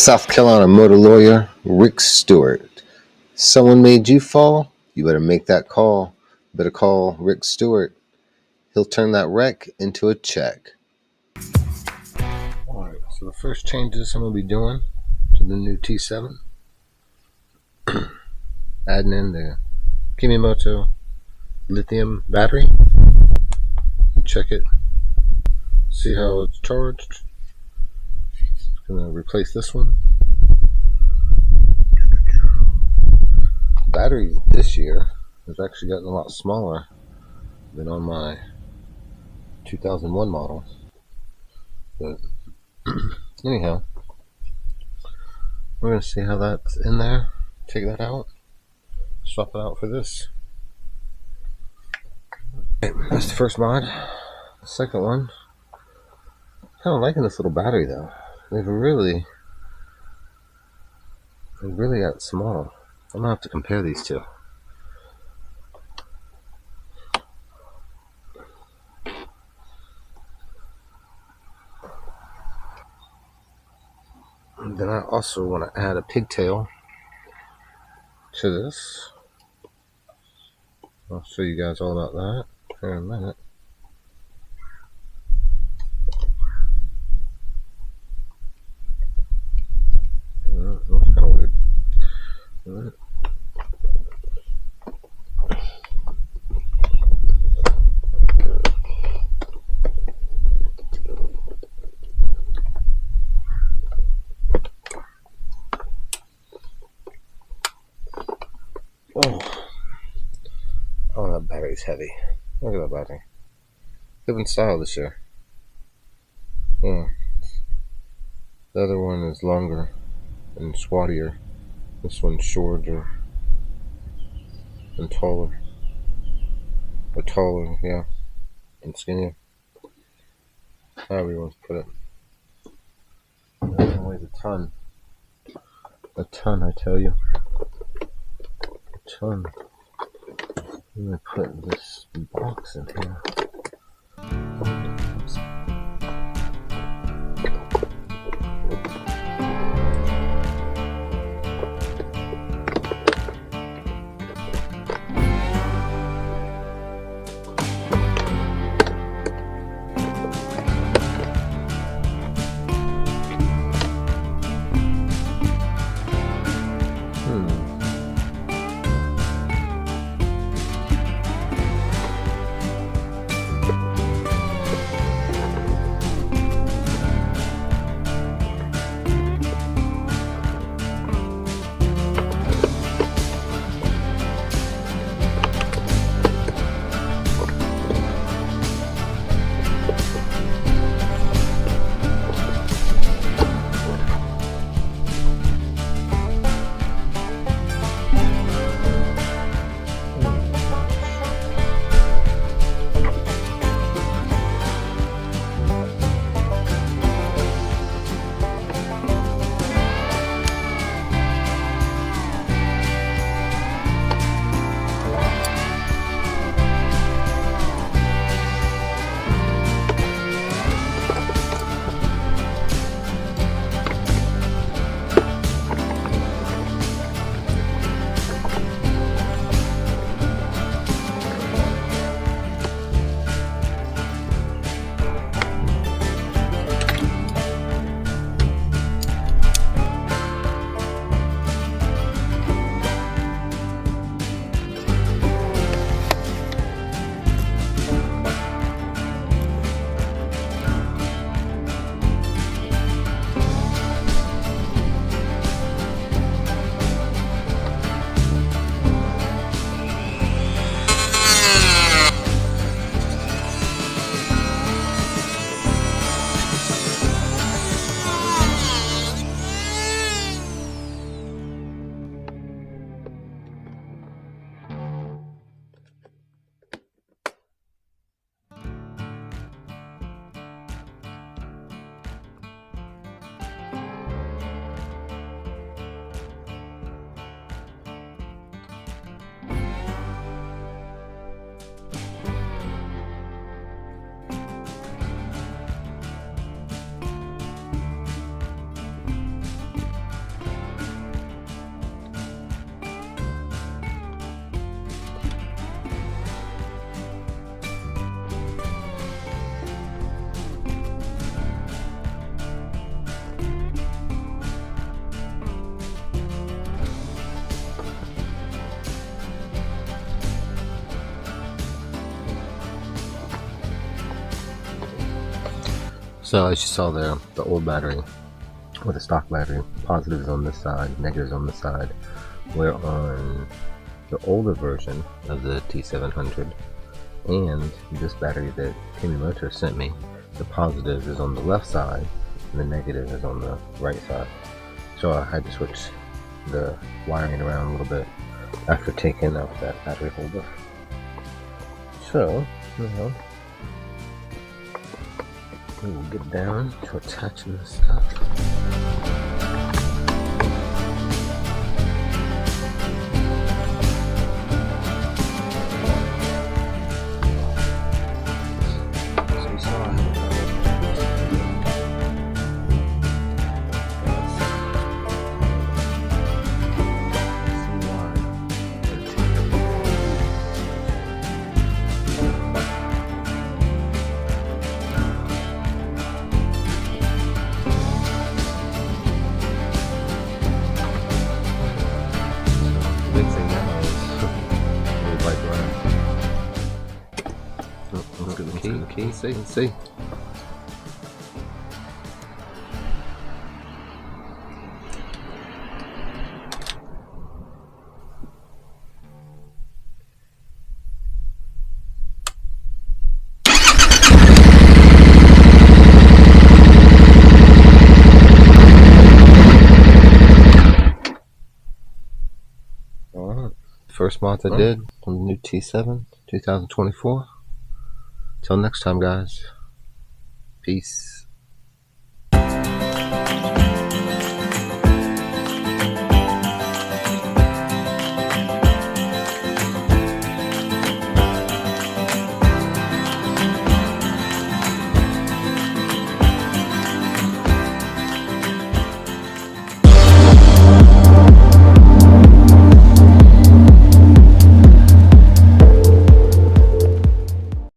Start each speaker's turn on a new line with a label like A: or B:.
A: South Carolina Moto Lawyer, Rick Stewart. Someone made you fall? You better make that call. Better call Rick Stewart. He'll turn that wreck into a check. Alright, so the first changes I'm going to be doing to the new T7. Adding in the Kemi Moto Lithium Battery. Check it. See how it's charged. Going to replace this one. The battery this year has actually gotten a lot smaller than on my 2001 model. But anyhow, we're going to see how that's in there. Take that out. Swap it out for this. Okay, that's the first mod. The second one, kind of liking this little battery though. They've really got small. I'm gonna have to compare these two. And then I also want to add a pigtail to this. I'll show you guys all about that here in a minute. That's kind of weird. Oh, that battery's heavy. Look at that battery. Different style this year. Yeah. The other one is longer and squattier. This one's shorter and taller. Or taller, yeah. And skinnier. However you want to put it. That weighs a ton. A ton, I tell you. A ton. I'm going to put this box in here. So as you saw there, the old battery with the stock battery, positives on this side, negatives on this side. We're on the older version of the T700, and this battery that Kemi Moto sent me, the positive is on the left side and the negative is on the right side. So I had to switch the wiring around a little bit after taking out that battery holder. So, now we will get down to attaching this stuff. Look at the key, see. Alright, first month I did on the new T7 2024. Till next time, guys. Peace.